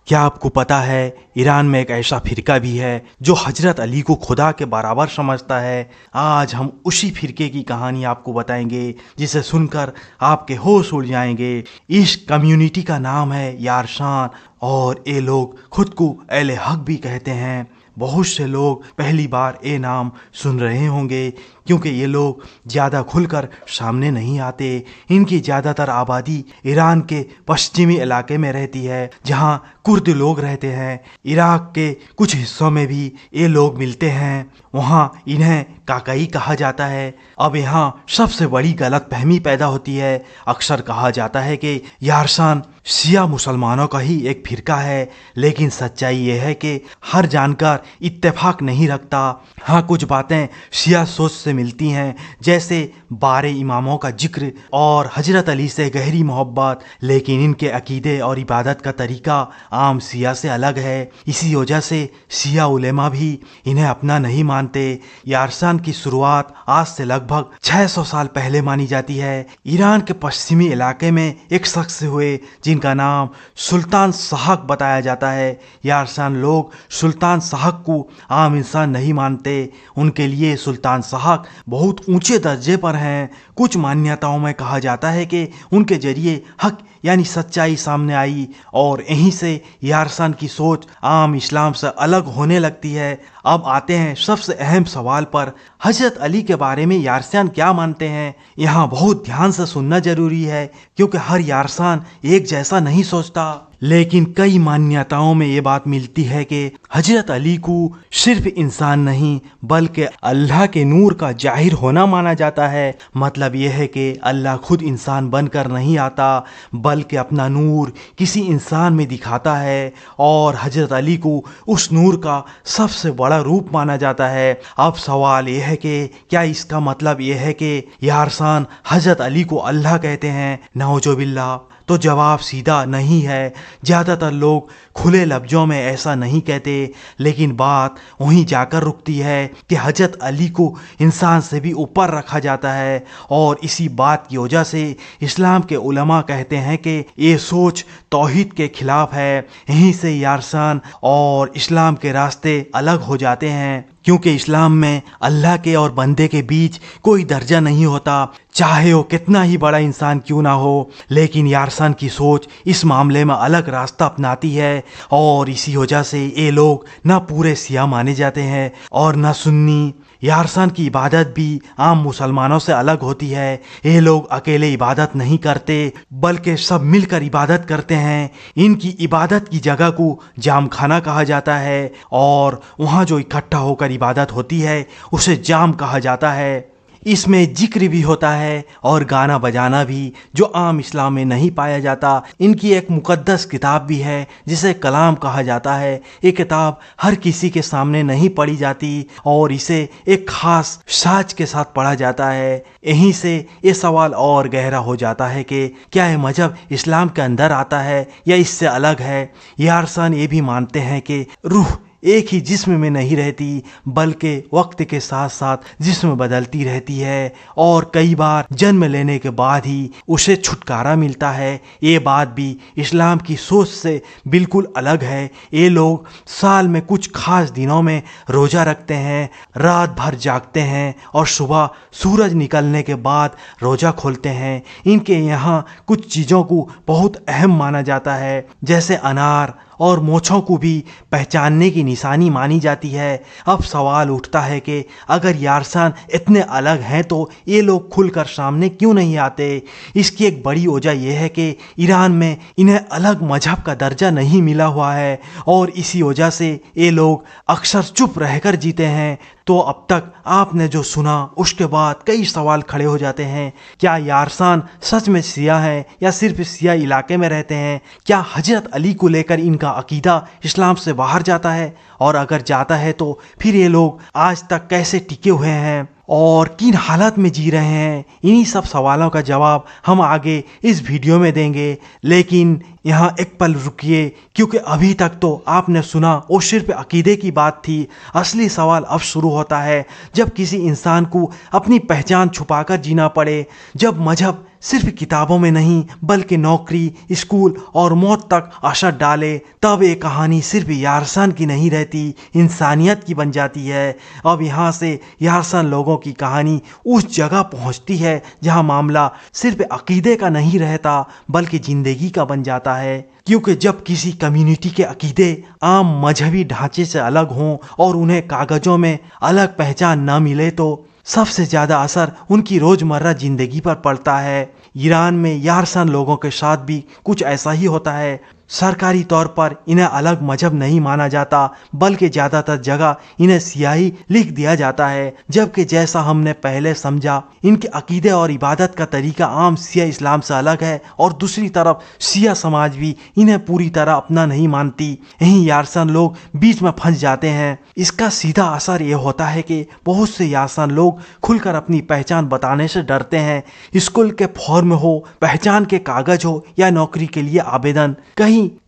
کیا آپ کو پتا ہے ایران میں ایک ایسا فرقہ بھی ہے جو حضرت علی کو خدا کے برابر سمجھتا ہے؟ آج ہم اسی فرقے کی کہانی آپ کو بتائیں گے جسے سن کر آپ کے ہوش اڑ جائیں گے۔ اس کمیونٹی کا نام ہے یارشان، اور یہ لوگ خود کو اہل حق بھی کہتے ہیں۔ بہت سے لوگ پہلی بار یہ نام سن رہے ہوں گے کیونکہ یہ لوگ زیادہ کھل کر سامنے نہیں آتے۔ ان کی زیادہ تر آبادی ایران کے پشچمی علاقے میں رہتی ہے جہاں کرد لوگ رہتے ہیں۔ عراق کے کچھ حصوں میں بھی یہ لوگ ملتے ہیں، وہاں انہیں کاکائی کہا جاتا ہے۔ اب یہاں سب سے بڑی غلط فہمی پیدا ہوتی ہے۔ اکثر کہا جاتا ہے کہ یارشان شیعہ مسلمانوں کا ہی ایک فرقہ ہے، لیکن سچائی یہ ہے کہ ہر جانکار اتفاق نہیں رکھتا۔ ہاں، کچھ باتیں شیعہ سوچ سے ملتی ہیں، جیسے 12 اماموں کا ذکر اور حضرت علی سے گہری محبت، لیکن ان کے عقیدے اور عبادت کا طریقہ عام شیعہ سے الگ ہے۔ اسی وجہ سے شیعہ علماء بھی انہیں اپنا نہیں مانتے۔ یارشان کی شروعات آج سے لگ بھگ 600 سال پہلے مانی جاتی ہے۔ ایران کے پشچمی علاقے میں ایک شخص ہوئے جن کا نام سلطان سحق بتایا جاتا ہے۔ یارشان لوگ سلطان سحق کو عام انسان نہیں مانتے، ان کے لیے سلطان سحق بہت اونچے درجے پر ہیں۔ کچھ مانیتاؤں میں کہا جاتا ہے کہ ان کے ذریعے حق یعنی سچائی سامنے آئی، اور یہیں سے یارشان کی سوچ عام اسلام سے الگ ہونے لگتی ہے۔ اب آتے ہیں سب سے اہم سوال پر، حضرت علی کے بارے میں یارشان کیا مانتے ہیں؟ یہاں بہت دھیان سے سننا ضروری ہے کیونکہ ہر یارشان ایک جیسا نہیں سوچتا، لیکن کئی مانیتاؤں میں یہ بات ملتی ہے کہ حضرت علی کو صرف انسان نہیں بلکہ اللہ کے نور کا ظاہر ہونا مانا جاتا ہے۔ مطلب یہ ہے کہ اللہ خود انسان بن کر نہیں آتا بلکہ اپنا نور کسی انسان میں دکھاتا ہے، اور حضرت علی کو اس نور کا سب سے بڑا روپ مانا جاتا ہے۔ اب سوال یہ ہے کہ کیا اس کا مطلب یہ ہے کہ یارشان حضرت علی کو اللہ کہتے ہیں؟ نعوذ باللہ! تو جواب سیدھا نہیں ہے۔ زیادہ تر لوگ کھلے لفظوں میں ایسا نہیں کہتے، لیکن بات وہیں جا کر رکتی ہے کہ حضرت علی کو انسان سے بھی اوپر رکھا جاتا ہے، اور اسی بات کی وجہ سے اسلام کے علماء کہتے ہیں کہ یہ سوچ توحید کے خلاف ہے۔ یہیں سے یارشان اور اسلام کے راستے الگ ہو جاتے ہیں، کیونکہ اسلام میں اللہ کے اور بندے کے بیچ کوئی درجہ نہیں ہوتا، چاہے وہ کتنا ہی بڑا انسان کیوں نہ ہو۔ لیکن یارشان کی سوچ اس معاملے میں الگ راستہ اپناتی ہے، اور اسی وجہ سے یہ لوگ نہ پورے شیعہ مانے جاتے ہیں اور نہ سنی۔ یارشان کی عبادت بھی عام مسلمانوں سے الگ ہوتی ہے۔ یہ لوگ اکیلے عبادت نہیں کرتے بلکہ سب مل کر عبادت کرتے ہیں۔ ان کی عبادت کی جگہ کو جام خانہ کہا جاتا ہے، اور وہاں جو اکٹھا ہو کر عبادت ہوتی ہے اسے جام کہا جاتا ہے۔ اس میں ذکر بھی ہوتا ہے اور گانا بجانا بھی، جو عام اسلام میں نہیں پایا جاتا۔ ان کی ایک مقدس کتاب بھی ہے جسے کلام کہا جاتا ہے۔ یہ کتاب ہر کسی کے سامنے نہیں پڑھی جاتی، اور اسے ایک خاص ساز کے ساتھ پڑھا جاتا ہے۔ یہیں سے یہ سوال اور گہرا ہو جاتا ہے کہ کیا یہ مذہب اسلام کے اندر آتا ہے یا اس سے الگ ہے؟ یارشان یہ بھی مانتے ہیں کہ روح ایک ہی جسم میں نہیں رہتی بلکہ وقت کے ساتھ ساتھ جسم بدلتی رہتی ہے، اور کئی بار جنم لینے کے بعد ہی اسے چھٹکارا ملتا ہے۔ یہ بات بھی اسلام کی سوچ سے بالکل الگ ہے۔ یہ لوگ سال میں کچھ خاص دنوں میں روزہ رکھتے ہیں، رات بھر جاگتے ہیں اور صبح سورج نکلنے کے بعد روزہ کھولتے ہیں۔ ان کے یہاں کچھ چیزوں کو بہت اہم مانا جاتا ہے، جیسے انار اور مونچھوں کو بھی پہچاننے کی نشانی مانی جاتی ہے۔ اب سوال اٹھتا ہے کہ اگر یارشان اتنے الگ ہیں تو یہ لوگ کھل کر سامنے کیوں نہیں آتے؟ اس کی ایک بڑی وجہ یہ ہے کہ ایران میں انہیں الگ مذہب کا درجہ نہیں ملا ہوا ہے، اور اسی وجہ سے یہ لوگ اکثر چپ رہ کر جیتے ہیں۔ تو اب تک آپ نے جو سنا اس کے بعد کئی سوال کھڑے ہو جاتے ہیں۔ کیا یارشان سچ میں شیعہ ہیں یا صرف شیعہ علاقے میں رہتے ہیں؟ کیا حضرت علی کو لے کر ان کا عقیدہ اسلام سے باہر جاتا ہے؟ اور اگر جاتا ہے تو پھر یہ لوگ آج تک کیسے ٹکے ہوئے ہیں اور کن حالت میں جی رہے ہیں؟ انہی سب سوالوں کا جواب ہم آگے اس ویڈیو میں دیں گے، لیکن یہاں ایک پل رکیے، کیونکہ ابھی تک تو آپ نے سنا وہ صرف عقیدے کی بات تھی۔ اصلی سوال اب شروع ہوتا ہے جب کسی انسان کو اپنی پہچان چھپا کر جینا پڑے، جب مذہب صرف کتابوں میں نہیں بلکہ نوکری، اسکول اور موت تک اثر ڈالے، تب یہ کہانی صرف یارسان کی نہیں رہتی، انسانیت کی بن جاتی ہے۔ اب یہاں سے یارسان لوگوں کی کہانی اس جگہ پہنچتی ہے جہاں معاملہ صرف عقیدے کا نہیں رہتا بلکہ زندگی کا بن جاتا ہے، کیونکہ جب کسی کمیونٹی کے عقیدے عام مذہبی ڈھانچے سے الگ ہوں اور انہیں کاغذوں میں الگ پہچان نہ ملے تو سب سے زیادہ اثر ان کی روزمرہ زندگی پر پڑتا ہے۔ ایران میں یارسان لوگوں کے ساتھ بھی کچھ ایسا ہی ہوتا ہے۔ سرکاری طور پر انہیں الگ مذہب نہیں مانا جاتا بلکہ زیادہ تر جگہ انہیں سیاہی لکھ دیا جاتا ہے، جبکہ جیسا ہم نے پہلے سمجھا ان کے عقیدے اور عبادت کا طریقہ عام سیاہ اسلام سے الگ ہے، اور دوسری طرف سیاہ سماج بھی انہیں پوری طرح اپنا نہیں مانتی۔ یہیں یارسان لوگ بیچ میں پھنس جاتے ہیں۔ اس کا سیدھا اثر یہ ہوتا ہے کہ بہت سے یارسان لوگ کھل کر اپنی پہچان بتانے سے ڈرتے ہیں، اسکول کے فارم ہو، پہچان کے کاغذ ہو یا نوکری کے لیے آبیدن،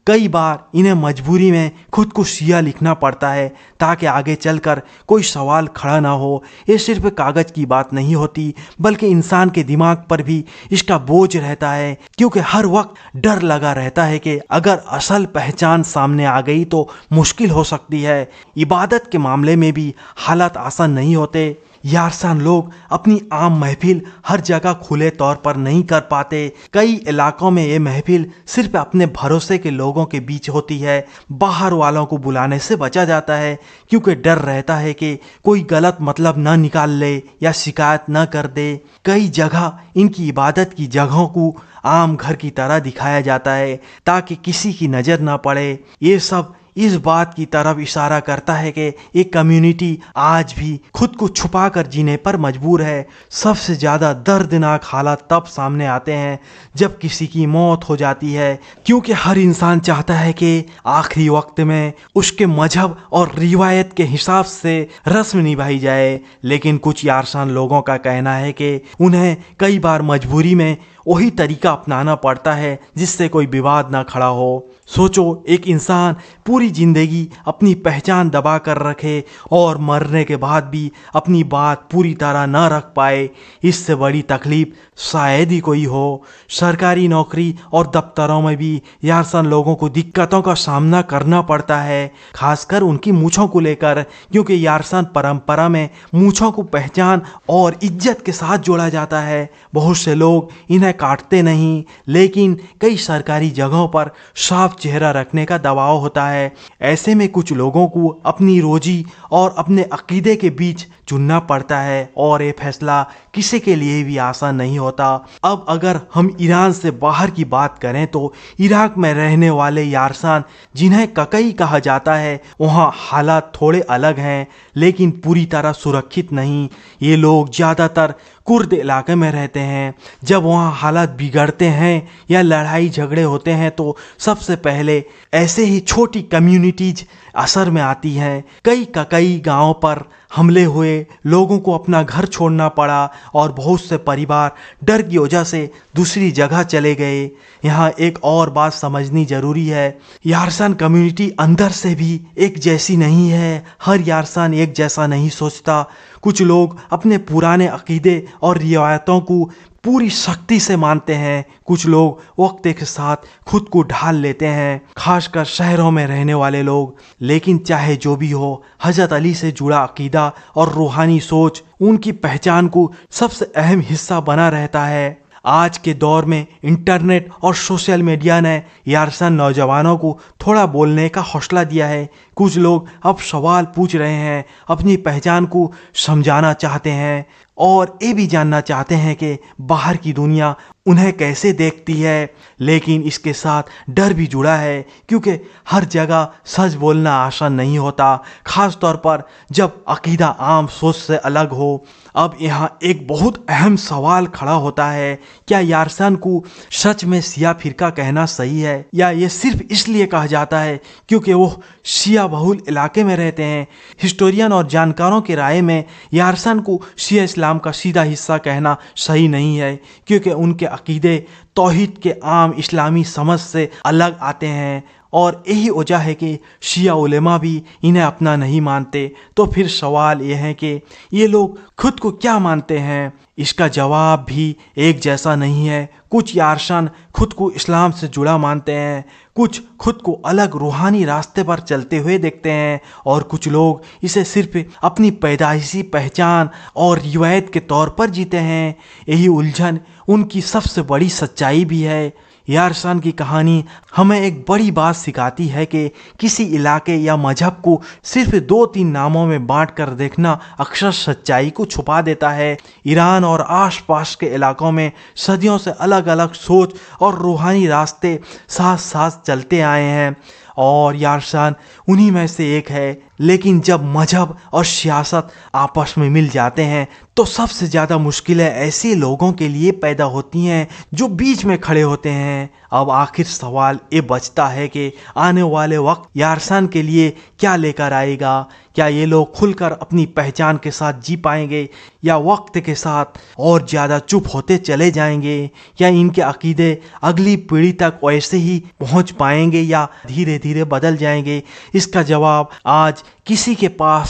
کئی بار انہیں مجبوری میں خود کو سیاہ لکھنا پڑتا ہے تاکہ آگے چل کر کوئی سوال کھڑا نہ ہو۔ یہ صرف کاغذ کی بات نہیں ہوتی بلکہ انسان کے دماغ پر بھی اس کا بوجھ رہتا ہے، کیونکہ ہر وقت ڈر لگا رہتا ہے کہ اگر اصل پہچان سامنے آ گئی تو مشکل ہو سکتی ہے۔ عبادت کے معاملے میں بھی حالات آسان نہیں ہوتے۔ یارسان لوگ اپنی عام محفل ہر جگہ کھلے طور پر نہیں کر پاتے۔ کئی علاقوں میں یہ محفل صرف اپنے بھروسے کے لوگوں کے بیچ ہوتی ہے، باہر والوں کو بلانے سے بچا جاتا ہے کیونکہ ڈر رہتا ہے کہ کوئی غلط مطلب نہ نکال لے یا شکایت نہ کر دے۔ کئی جگہ ان کی عبادت کی جگہوں کو عام گھر کی طرح دکھایا جاتا ہے تاکہ کسی کی نظر نہ پڑے۔ یہ سب اس بات کی طرف اشارہ کرتا ہے کہ یہ کمیونٹی آج بھی خود کو چھپا کر جینے پر مجبور ہے۔ سب سے زیادہ دردناک حالات تب سامنے آتے ہیں جب کسی کی موت ہو جاتی ہے، کیونکہ ہر انسان چاہتا ہے کہ آخری وقت میں اس کے مذہب اور روایت کے حساب سے رسم نبھائی جائے، لیکن کچھ یارسان لوگوں کا کہنا ہے کہ انہیں کئی بار مجبوری میں وہی طریقہ اپنانا پڑتا ہے جس سے کوئی وواد نہ کھڑا ہو۔ سوچو، ایک انسان پوری زندگی اپنی پہچان دبا کر رکھے اور مرنے کے بعد بھی اپنی بات پوری طرح نہ رکھ پائے، اس سے بڑی تکلیف شاید ہی کوئی ہو۔ سرکاری نوکری اور دفتروں میں بھی یارسان لوگوں کو دقتوں کا سامنا کرنا پڑتا ہے، خاص کر ان کی مونچھوں کو لے کر، کیونکہ یارسان پرمپرا میں مونچھوں کو پہچان اور عزت کے ساتھ جوڑا جاتا ہے۔ بہت سے لوگ انہیں کاٹتے نہیں، لیکن کئی سرکاری جگہوں پر صاف چہرہ رکھنے کا دباؤ ہوتا ہے۔ ایسے میں کچھ لوگوں کو اپنی روزی اور اپنے عقیدے کے بیچ چننا پڑتا ہے، اور یہ فیصلہ کسی کے لیے بھی آسان نہیں ہوتا۔ اب اگر ہم ایران سے باہر کی بات کریں تو عراق میں رہنے والے یارسان، جنہیں ککئی کہا جاتا ہے، وہاں حالات تھوڑے الگ ہیں لیکن پوری طرح سرکھت نہیں۔ یہ لوگ زیادہ تر کرد علاقے میں رہتے ہیں۔ جب وہاں حالات بگڑتے ہیں یا لڑائی جھگڑے ہوتے ہیں تو سب سے پہلے ایسے ہی چھوٹی کمیونٹیز اثر میں آتی ہیں۔ کئی گاؤں پر حملے ہوئے، لوگوں کو اپنا گھر چھوڑنا پڑا اور بہت سے پریوار ڈر کی وجہ سے دوسری جگہ چلے گئے۔ یہاں ایک اور بات سمجھنی ضروری ہے، یارسان کمیونٹی اندر سے بھی ایک جیسی نہیں ہے۔ ہر یارسان ایک جیسا نہیں سوچتا۔ کچھ لوگ اپنے پرانے عقیدے اور روایتوں کو پوری سختی سے مانتے ہیں، کچھ لوگ وقت کے ساتھ خود کو ڈھال لیتے ہیں، خاص کر شہروں میں رہنے والے لوگ۔ لیکن چاہے جو بھی ہو، حضرت علی سے جڑا عقیدہ اور روحانی سوچ ان کی پہچان کو سب سے اہم حصہ بنا رہتا ہے۔ آج کے دور میں انٹرنیٹ اور سوشل میڈیا نے یارسان نوجوانوں کو تھوڑا بولنے کا حوصلہ دیا ہے۔ کچھ لوگ اب سوال پوچھ رہے ہیں، اپنی پہچان کو سمجھانا چاہتے ہیں اور یہ بھی جاننا چاہتے ہیں کہ باہر کی دنیا انہیں کیسے دیکھتی ہے۔ لیکن اس کے ساتھ ڈر بھی جڑا ہے، کیونکہ ہر جگہ سچ بولنا آسان نہیں ہوتا، خاص طور پر جب عقیدہ عام سوچ سے الگ ہو۔ اب یہاں ایک بہت اہم سوال کھڑا ہوتا ہے، کیا یارسان کو سچ میں سیاہ فرقہ کہنا صحیح ہے، یا یہ صرف اس لیے کہا جاتا ہے کیونکہ وہ شیعہ بہول علاقے میں رہتے ہیں؟ ہسٹورین اور جانکاروں کی رائے میں یارسان کو شیعہ اسلام اسلام کا سیدھا حصہ کہنا صحیح نہیں ہے، کیونکہ ان کے عقیدے توحید کے عام اسلامی سمجھ سے الگ آتے ہیں، اور یہی وجہ ہے کہ شیعہ علماء بھی انہیں اپنا نہیں مانتے۔ تو پھر سوال یہ ہے کہ یہ لوگ خود کو کیا مانتے ہیں؟ اس کا جواب بھی ایک جیسا نہیں ہے۔ کچھ یارشان خود کو اسلام سے جڑا مانتے ہیں، کچھ خود کو الگ روحانی راستے پر چلتے ہوئے دیکھتے ہیں، اور کچھ لوگ اسے صرف اپنی پیدائشی پہچان اور روایت کے طور پر جیتے ہیں۔ یہی الجھن ان کی سب سے بڑی سچائی بھی ہے۔ یارشان کی کہانی ہمیں ایک بڑی بات سکھاتی ہے کہ کسی علاقے یا مذہب کو صرف 2-3 ناموں میں بانٹ کر دیکھنا اکثر سچائی کو چھپا دیتا ہے۔ ایران اور آس پاس کے علاقوں میں صدیوں سے الگ الگ سوچ اور روحانی راستے ساتھ ساتھ چلتے آئے ہیں، اور یارشان انہی میں سے ایک ہے۔ لیکن جب مذہب اور سیاست آپس میں مل جاتے ہیں تو سب سے زیادہ مشکلیں ایسے لوگوں کے لیے پیدا ہوتی ہیں جو بیچ میں کھڑے ہوتے ہیں۔ اب آخر سوال یہ بچتا ہے کہ آنے والے وقت یارشان کے لیے کیا لے کر آئے گا؟ کیا یہ لوگ کھل کر اپنی پہچان کے ساتھ جی پائیں گے، یا وقت کے ساتھ اور زیادہ چپ ہوتے چلے جائیں گے، یا ان کے عقیدے اگلی پیڑھی تک ویسے ہی پہنچ پائیں گے، یا دھیرے دھیرے بدل جائیں گے؟ اس کا جواب آج کسی کے پاس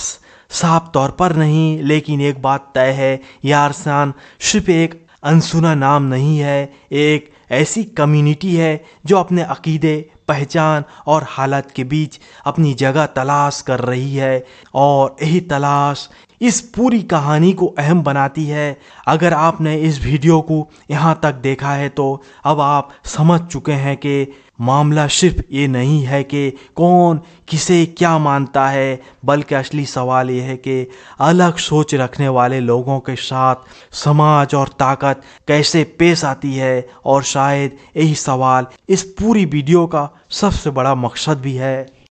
صاف طور پر نہیں، لیکن ایک بات طے ہے، یارشان صرف ایک انسنا نام نہیں ہے، ایک ایسی کمیونٹی ہے جو اپنے عقیدے، پہچان اور حالت کے بیچ اپنی جگہ تلاش کر رہی ہے، اور یہی تلاش اس پوری کہانی کو اہم بناتی ہے۔ اگر آپ نے اس ویڈیو کو یہاں تک دیکھا ہے تو اب آپ سمجھ چکے ہیں کہ معاملہ صرف یہ نہیں ہے کہ کون کسے کیا مانتا ہے، بلکہ اصلی سوال یہ ہے کہ الگ سوچ رکھنے والے لوگوں کے ساتھ سماج اور طاقت کیسے پیش آتی ہے، اور شاید یہی سوال اس پوری ویڈیو کا سب سے بڑا مقصد بھی ہے۔